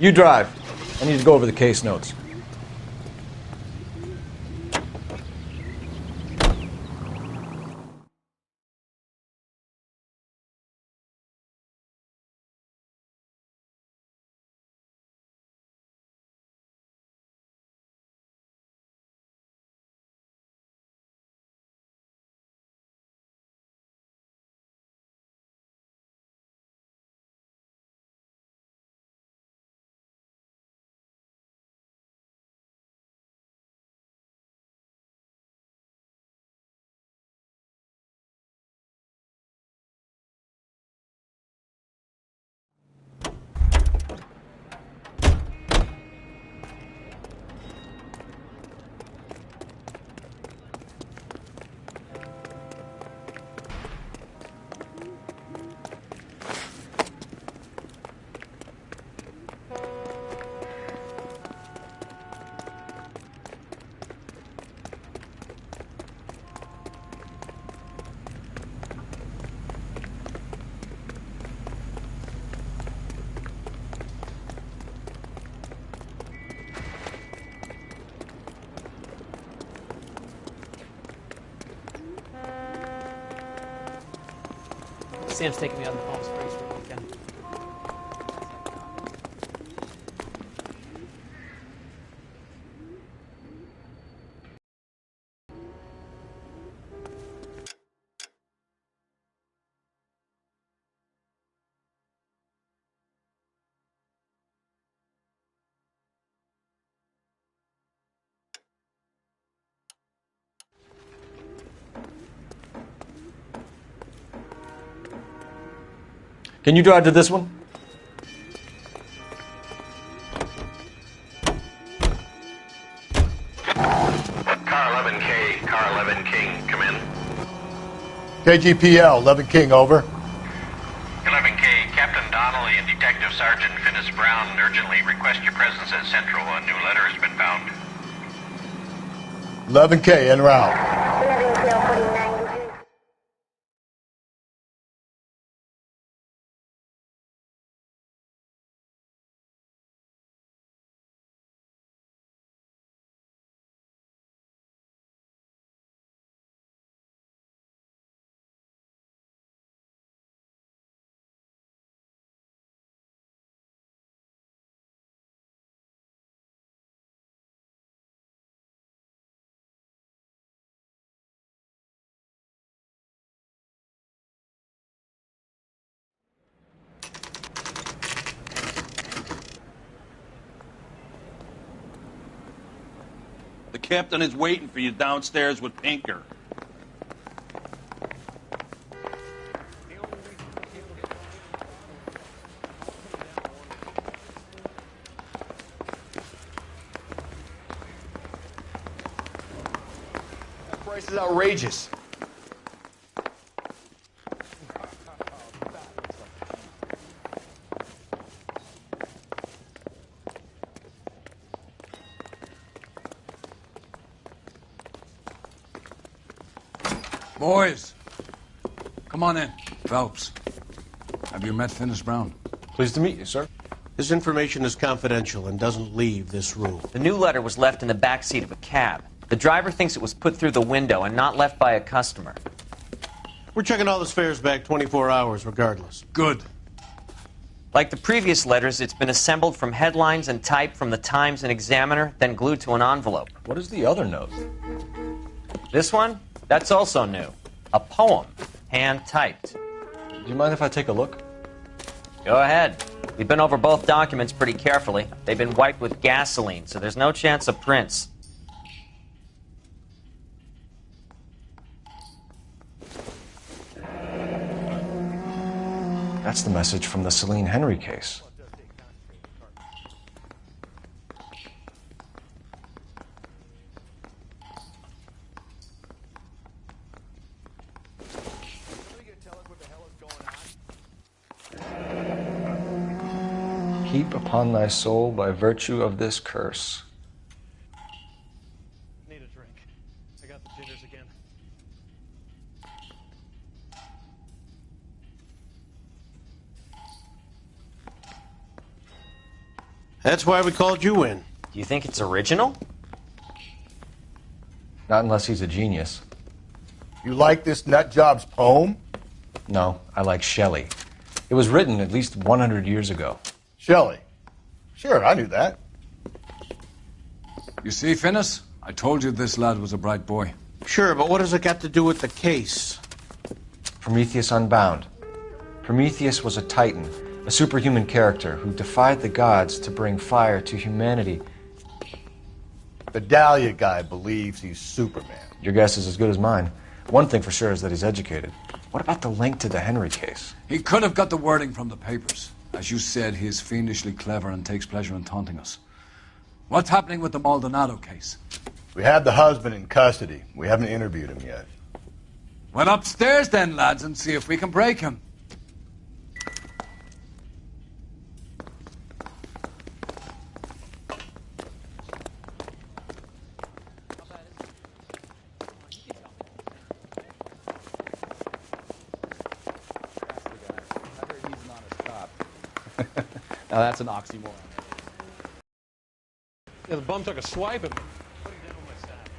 You drive. I need to go over the case notes. Sam's taking me out of the Palm Springs for the weekend. Can you drive to this one? Car 11K, Car 11 King, come in. KGPL, 11 King, over. 11K, Captain Donnelly and Detective Sergeant Finis Brown urgently request your presence at Central. A new letter has been found. 11K, en route. 11K, 49. The captain is waiting for you downstairs with Pinker. That price is outrageous. Boys, come on in. Phelps, have you met Finis Brown? Pleased to meet you, sir. This information is confidential and doesn't leave this room. The new letter was left in the back seat of a cab. The driver thinks it was put through the window and not left by a customer. We're checking all this fares back 24 hours regardless. Good. Like the previous letters, it's been assembled from headlines and typed from the Times and Examiner, then glued to an envelope. What is the other note? This one? That's also new. A poem, hand-typed. Do you mind if I take a look? Go ahead. We've been over both documents pretty carefully. They've been wiped with gasoline, so there's no chance of prints. That's the message from the Celine Henry case. Heap upon thy soul by virtue of this curse. Need a drink. I got the jitters again. That's why we called you in. Do you think it's original? Not unless he's a genius. You like this nutjob's poem? No, I like Shelley. It was written at least 100 years ago. Shelley. Sure, I knew that. You see, Finis? I told you this lad was a bright boy. Sure, but what has it got to do with the case? Prometheus Unbound. Prometheus was a titan, a superhuman character who defied the gods to bring fire to humanity. The Dahlia guy believes he's Superman. Your guess is as good as mine. One thing for sure is that he's educated. What about the link to the Henry case? He could have got the wording from the papers. As you said, he is fiendishly clever and takes pleasure in taunting us. What's happening with the Maldonado case? We have the husband in custody. We haven't interviewed him yet. Well, upstairs then, lads, and see if we can break him. Now that's an oxymoron. Yeah, the bum took a swipe at me. What he did with my sack.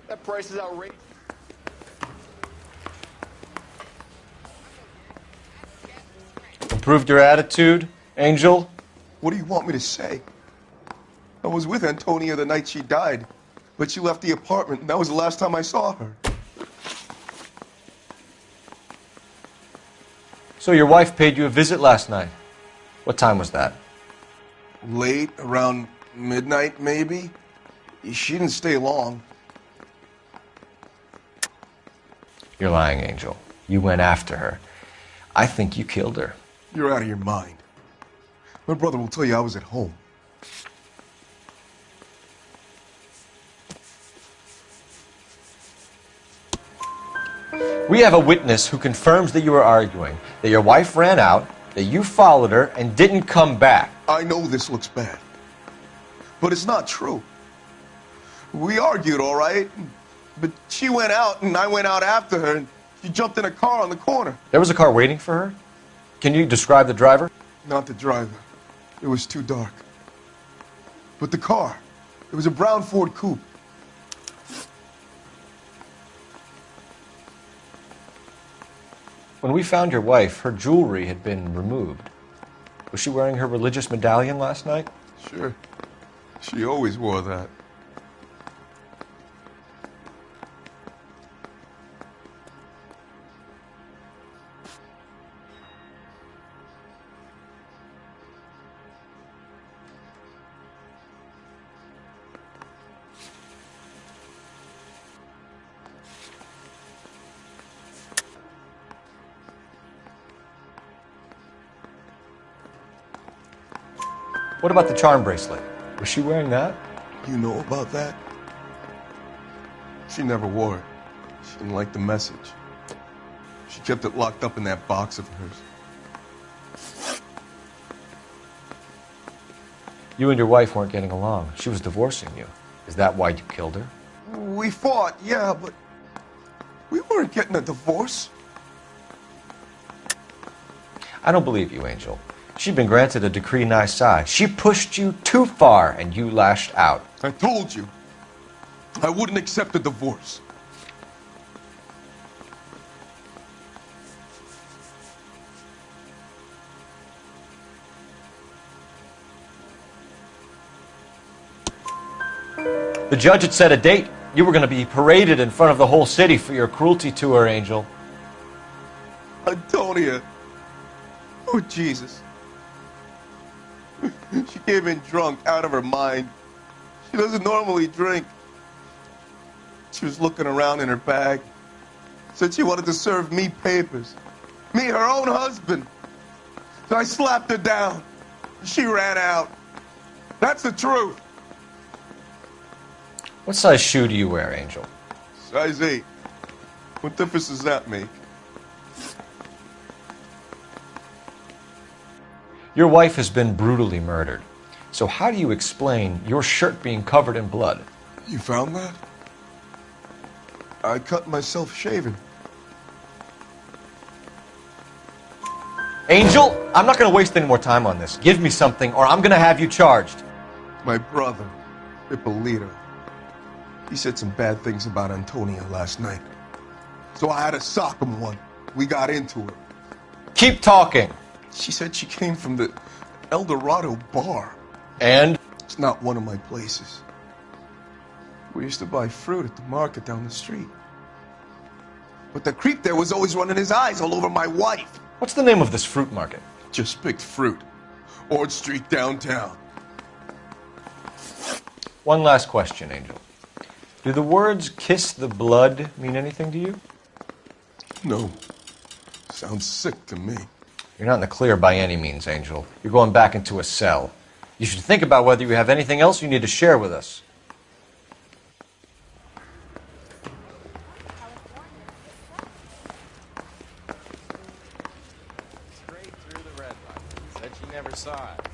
That price is outrageous. Improved your attitude, Angel? What do you want me to say? I was with Antonia the night she died, but she left the apartment, and that was the last time I saw her. So your wife paid you a visit last night. What time was that? Late, around midnight, maybe? She didn't stay long. You're lying, Angel. You went after her. I think you killed her. You're out of your mind. My brother will tell you I was at home. We have a witness who confirms that you were arguing, that your wife ran out, that you followed her, and didn't come back. I know this looks bad, but it's not true. We argued, all right, but she went out, and I went out after her, and she jumped in a car on the corner. There was a car waiting for her? Can you describe the driver? Not the driver. It was too dark. But the car, it was a brown Ford coupe. When we found your wife, her jewelry had been removed. Was she wearing her religious medallion last night? Sure. She always wore that. What about the charm bracelet? Was she wearing that? You know about that? She never wore it. She didn't like the message. She kept it locked up in that box of hers. You and your wife weren't getting along. She was divorcing you. Is that why you killed her? We fought, yeah, but we weren't getting a divorce. I don't believe you, Angel. She'd been granted a decree nisi. She pushed you too far, and you lashed out. I told you, I wouldn't accept a divorce. The judge had set a date. You were going to be paraded in front of the whole city for your cruelty to her, Angel. Antonia. Oh, Jesus. She came in drunk, out of her mind. She doesn't normally drink. She was looking around in her bag. Said she wanted to serve me papers. Me, her own husband. So I slapped her down. She ran out. That's the truth. What size shoe do you wear, Angel? Size 8. What difference does that make? Your wife has been brutally murdered. So how do you explain your shirt being covered in blood? You found that? I cut myself shaving. Angel, I'm not going to waste any more time on this. Give me something, or I'm going to have you charged. My brother, Ippolito, he said some bad things about Antonia last night. So I had to sock him one. We got into it. Keep talking. She said she came from the El Dorado bar. And? It's not one of my places. We used to buy fruit at the market down the street. But the creep there was always running his eyes all over my wife. What's the name of this fruit market? Just picked fruit. Ord Street downtown. One last question, Angel. Do the words kiss the blood mean anything to you? No. Sounds sick to me. You're not in the clear by any means, Angel. You're going back into a cell. You should think about whether you have anything else you need to share with us. Straight through the red light. Said she never saw it.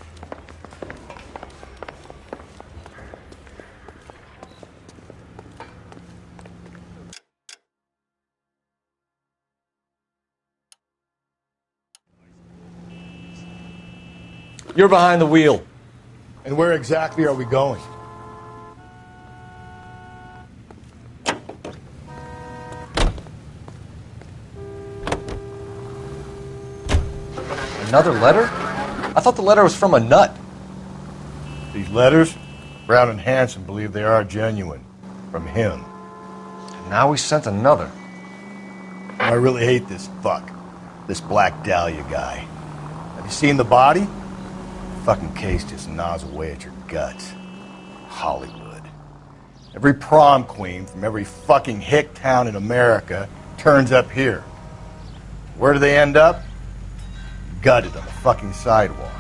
You're behind the wheel. And where exactly are we going? Another letter? I thought the letter was from a nut. These letters, Brown and Hanson believe they are genuine. From him. And now we sent another. I really hate this fuck. This Black Dahlia guy. Have you seen the body? Fucking case just gnaws away at your guts. Hollywood. Every prom queen from every fucking hick town in America turns up here. Where do they end up? Gutted on the fucking sidewalk.